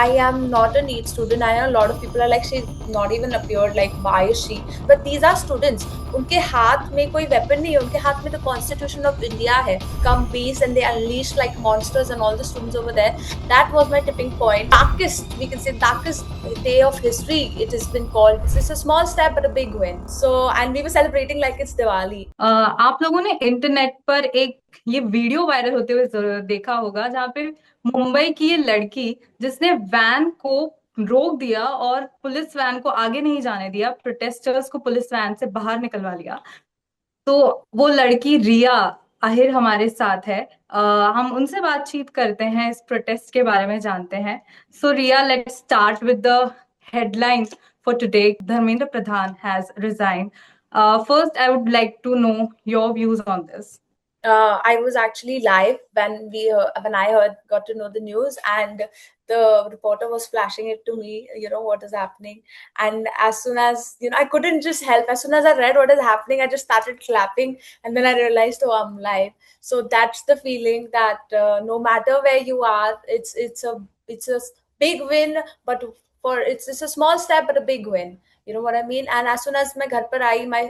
I am not a NEET student. I know a lot of people are like, she's not even appeared, like why is she? But these are students. उनके हाथ में कोई weapon नहीं है, उनके हाथ में the Constitution of India है. Come beast and they unleashed like monsters and all the students over there. That was my tipping point. Darkest, we can say darkest day of history. It has been called. It's a small step but a big win. So and we were celebrating like it's Diwali. आप लोगों ने internet पर एक ये video viral होते हुए देखा होगा, जहाँ पे मुंबई की ये लड़की जिसने वैन को रोक दिया और पुलिस वैन को आगे नहीं जाने दिया, प्रोटेस्टर्स को पुलिस वैन से बाहर निकलवा लिया। तो वो लड़की रिया आहिर हमारे साथ है। हम उनसे बातचीत करते हैं, इस प्रोटेस्ट के बारे में जानते हैं। So Riya, let's start with the headlines for today. Dharmendra Pradhan has resign. First, I would like to know your views on this. I was actually live when I got to know the news, and the reporter was flashing it to me. What is happening, and as soon as I couldn't just help. As soon as I read what is happening, I just started clapping, and then I realized, oh, I'm live. So that's the feeling that no matter where you are, it's a big win, but it's a small step but a big win. You know what I mean? And as soon as my ghar par aayi, my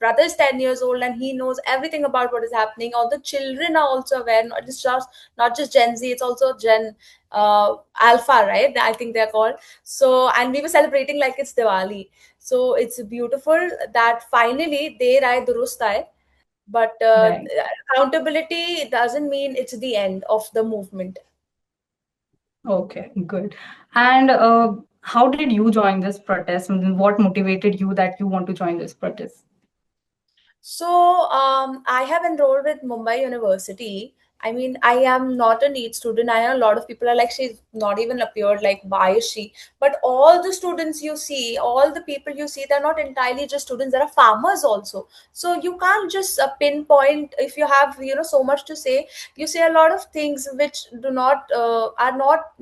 brother is 10 years old and he knows everything about what is happening. All the children are also aware, not just Gen Z, it's also Gen Alpha, right? I think they're called. So, and we were celebrating like it's Diwali. So it's beautiful that finally they rai durust aaye. But Right. accountability doesn't mean it's the end of the movement. Okay, good. And how did you join this protest? And what motivated you that you want to join this protest? So I have enrolled with Mumbai University. I mean, I am not a NEET student. I know a lot of people are like, she's not even appeared, like, why is she? But all the students you see, all the people you see, they're not entirely just students, there are farmers also. So you can't just pinpoint if you have, so much to say. You say a lot of things which are not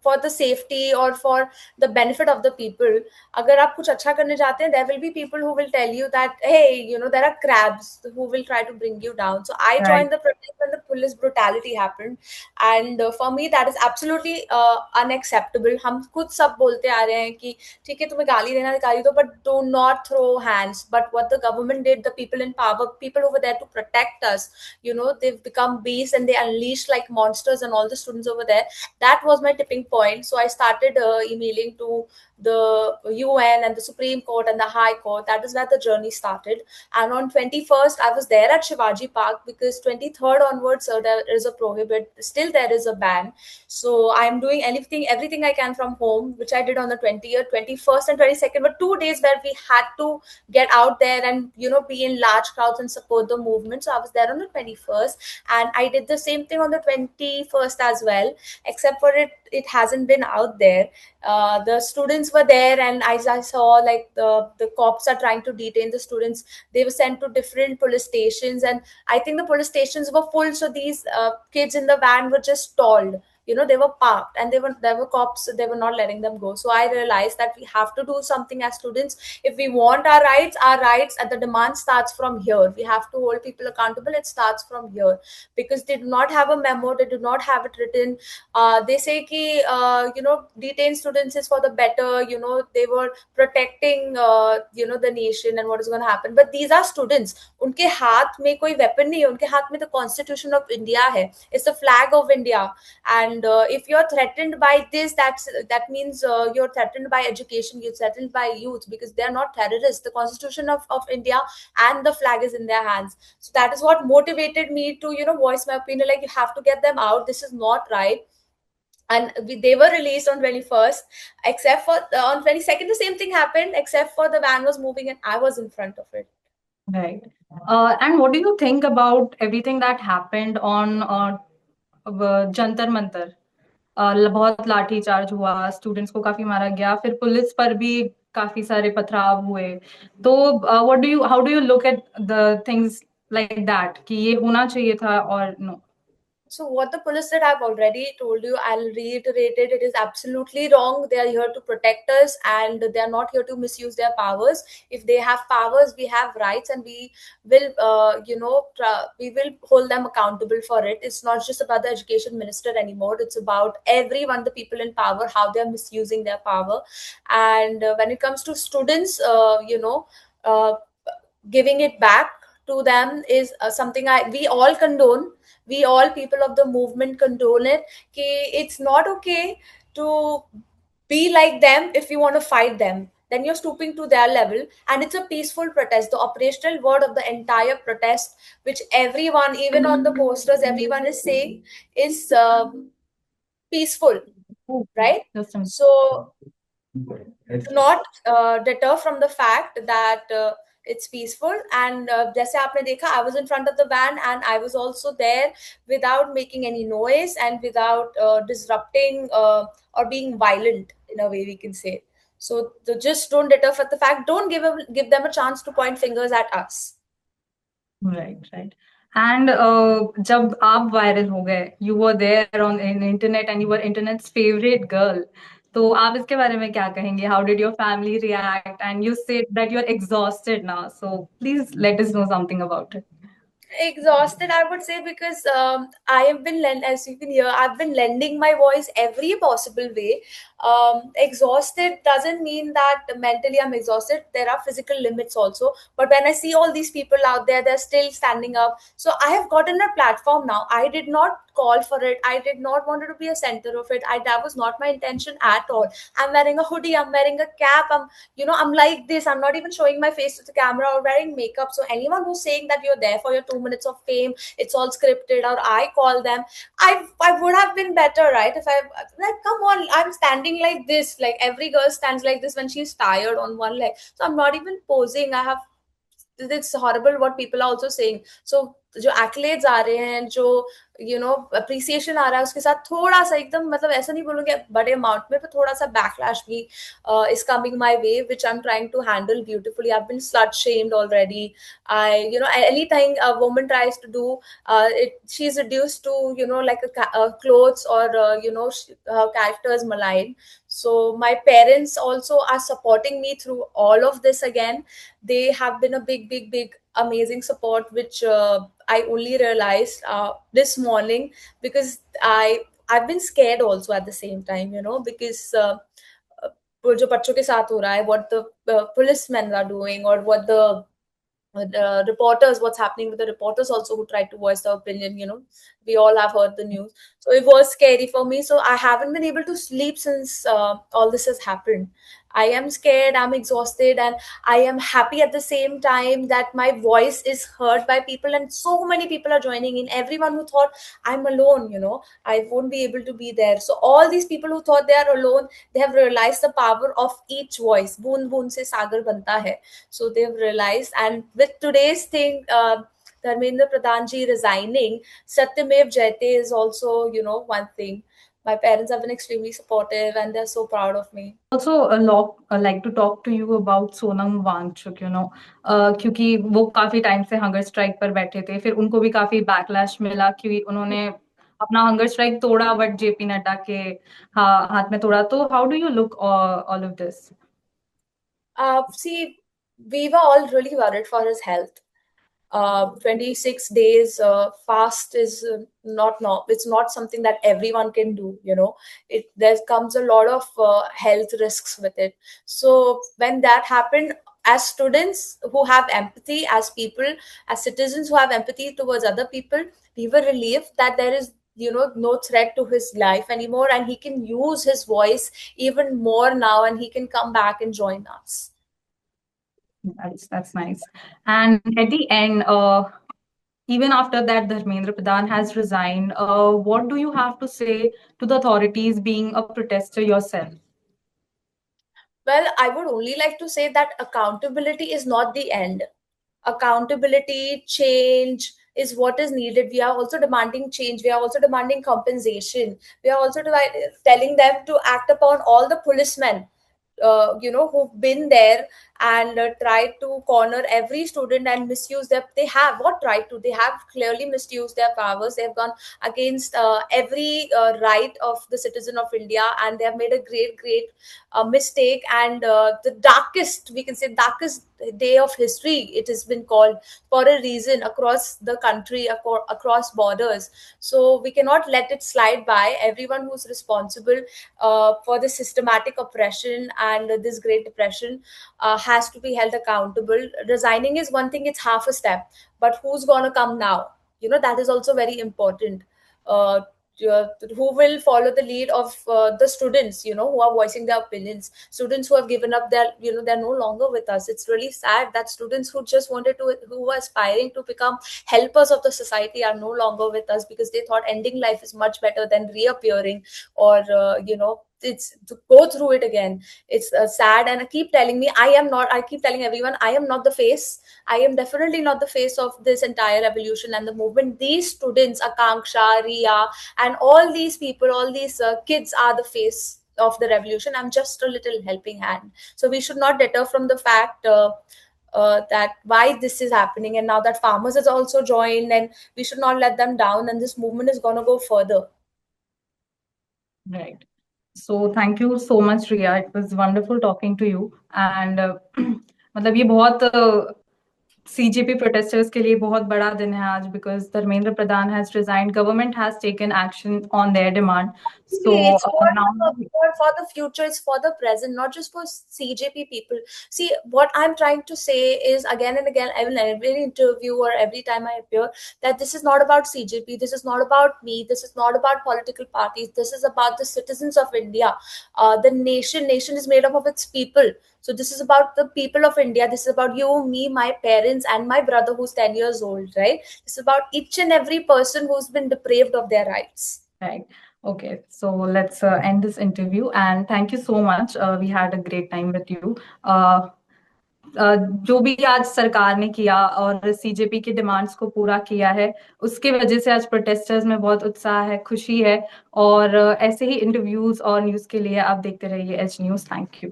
for the safety or for the benefit of the people. अगर आप कुछ अच्छा करने जाते हैं, there will be people who will tell you that, hey, there are crabs who will try to bring you down. So I Right. joined the protest when the police brutality happened, and for me that is absolutely unacceptable. हम खुद सब बोलते आ रहे हैं कि ठीक है, तुम्हें गाली देना है गाली दो, but do not throw hands. But what the government did, the people in power, people over there to protect us, they've become beasts and they unleashed like monsters and all the students over there. That was my tipping point. So I started emailing to the UN and the Supreme Court and the High Court. That is where the journey started. And on 21st, I was there at Shivaji Park because 23rd onwards, there is a prohibit. Still, there is a ban. So I'm doing everything I can from home, which I did on the 20th, 21st, and 22nd. But 2 days where we had to get out there and be in large crowds and support the movement. So I was there on the 21st, and I did the same thing on the 21st as well, except for it hasn't been out there. The students were there, and I saw like the cops are trying to detain the students. They were sent to different police stations, and I think the police stations were full, so these kids in the van were just stalled. They were parked, and there were cops, they were not letting them go. So I realized that we have to do something as students. If we want our rights, and the demand starts from here. We have to hold people accountable. It starts from here, because they do not have a memo, they do not have it written. They say कि detain students is for the better. They were protecting the nation and what is going to happen. But these are students. उनके हाथ में कोई weapon नहीं है, उनके हाथ में the Constitution of India है. It's the flag of India. And if you're threatened by this, that means you're threatened by education, you're threatened by youth, because they're not terrorists. The Constitution of India and the flag is in their hands. So that is what motivated me to voice my opinion, like, you have to get them out, this is not right. And they were released on 21st, except for on 22nd the same thing happened, except for the van was moving and I was in front of it. Right. And what do you think about everything that happened on Jantar Mantar? बहुत लाठी charge हुआ, students को काफी मारा गया, फिर police पर भी काफी सारे पथराव हुए। तो how do you look at the things like that कि ये होना चाहिए था और no? So what the police did, I've already told you. I'll reiterate it. It is absolutely wrong. They are here to protect us, and they are not here to misuse their powers. If they have powers, we have rights, and we will, we will hold them accountable for it. It's not just about the education minister anymore. It's about everyone, the people in power, how they are misusing their power. And when it comes to students, uh, giving it back to them is something we all condone. We all people of the movement condone it. Ki it's not okay to be like them. If you want to fight them, then you're stooping to their level, and it's a peaceful protest. The operational word of the entire protest, which everyone, even on the posters, everyone is saying, is peaceful, right? Just a So do not deter from the fact that it's peaceful. And जैसे आपने देखा, I was in front of the van, and I was also there without making any noise and without disrupting or being violent, in a way we can say. So just don't deter from the fact. Don't give them a chance to point fingers at us. Right right and जब आप viral हो गए, you were there on in internet and you were internet's favourite girl, तो आप इसके बारे में क्या कहेंगे? How did your family react? And you said that you are exhausted now, so please let us know something about it. Exhausted, I would say, because I have been as you can hear, I've been lending my voice every possible way. Exhausted doesn't mean that mentally I'm exhausted. There are physical limits also, but when I see all these people out there, they're still standing up. So I have gotten a platform now. I did not call for it. I did not want to be a center of it. That was not my intention at all. I'm wearing a hoodie, I'm wearing a cap, I'm like this. I'm not even showing my face to the camera or wearing makeup. So anyone who's saying that you're there for your 2 minutes of fame, it's all scripted, or I call them, I would have been better, right? If I, like, come on, I'm standing like this. Like every girl stands like this when she's tired on one leg. So I'm not even posing. I have, it's horrible what people are also saying. So जो accolades आ रहे हैं, जो appreciation आ रहा है, उसके साथ थोड़ा सा एकदम, मतलब ऐसा नहीं बोलूंगी बड़े अमाउंट में, पर थोड़ा सा backlash भी is coming my way, which I'm trying to handle beautifully. I've been slut shamed already. Anything a woman tries to do, she's reduced to, like clothes, or her character is maligned. So my parents also are supporting me through all of this again. They have been a big amazing support, which I only realized this morning, because I've been scared also at the same time, because जो बच्चों के साथ हो रहा है, what the policemen are doing, or what the reporters, what's happening with the reporters also, who tried to voice their opinion. We all have heard the news. So it was scary for me. So I haven't been able to sleep since all this has happened. I am scared, I'm exhausted, and I am happy at the same time that my voice is heard by people, and so many people are joining in. Everyone who thought I'm alone, I won't be able to be there. So all these people who thought they are alone, they have realized the power of each voice. Boon boon se sagar banta hai. So they've realized, and with today's thing, Dharmendra Pradhan ji resigning, Satyamev Jayate is also, one thing. My parents have been extremely supportive, and they're so proud of me. Also, like to talk to you about Sonam Wangchuk, क्योंकि वो काफी time से hunger strike पर बैठे थे, फिर उनको भी काफी बैकलैश मिला कि उन्होंने अपना हंगर स्ट्राइक तोड़ा, बट जेपी नड्डा के हाथ में तोड़ा. तो how do you look all of this? See, we were all really worried for his health. 26 days fast is not, no, it's not something that everyone can do. There comes a lot of health risks with it. So when that happened, as students who have empathy, as people, as citizens who have empathy towards other people, we were relieved that there is, no threat to his life anymore, and he can use his voice even more now, and he can come back and join us. That's nice. And at the end, even after that, Dharmendra Pradhan has resigned. What do you have to say to the authorities, being a protester yourself? Well, I would only like to say that accountability is not the end. Accountability, change is what is needed. We are also demanding change. We are also demanding compensation. We are also telling them to act upon all the policemen, who've been there and tried to corner every student and misuse them. They have what tried to? They have clearly misused their powers. They have gone against every right of the citizen of India, and they have made a great mistake. And the darkest, we can say, darkest day of history, it has been called, for a reason, across the country, across borders. So we cannot let it slide by. Everyone who's responsible for the systematic oppression and this Great Depression has to be held accountable. Resigning is one thing, it's half a step, but who's going to come now? That is also very important. uh, who will follow the lead of the students, who are voicing their opinions? Students who have given up, their they're no longer with us. It's really sad that students who just wanted to, who were aspiring to become helpers of the society, are no longer with us because they thought ending life is much better than reappearing, or it's to go through it again. It's sad. And I keep telling everyone, I am not the face. I am definitely not the face of this entire revolution and the movement. These students, Akanksha, Ria, and all these people, all these kids are the face of the revolution. I'm just a little helping hand. So we should not deter from the fact that why this is happening. And now that farmers has also joined, and we should not let them down, and this movement is going to go further. Right. So thank you so much, Ria. It was wonderful talking to you. And मतलब ये बहुत CJP protesters के लिए बहुत बड़ा दिन है आज, because Dharmendra Pradhan has resigned. Government has taken action on their demand. See, So it's now, for the future, it's for the present, not just for CJP people. See, what I'm trying to say is, again and again, I will in every interview or every time I appear, that this is not about CJP, this is not about me, this is not about political parties, this is about the citizens of India. The nation is made up of its people. So this is about the people of India. This is about you, me, my parents, and my brother who's 10 years old, right? This is about each and every person who's been deprived of their rights. right. Okay, so let's end this interview, and thank you so much. We had a great time with you. जो भी आज सरकार ने किया और CJP की demands को पूरा किया है, उसके वजह से आज प्रोटेस्टर्स में बहुत उत्साह है, खुशी है। और ऐसे ही इंटरव्यूज और न्यूज के लिए आप देखते रहिए एच न्यूज। Thank you.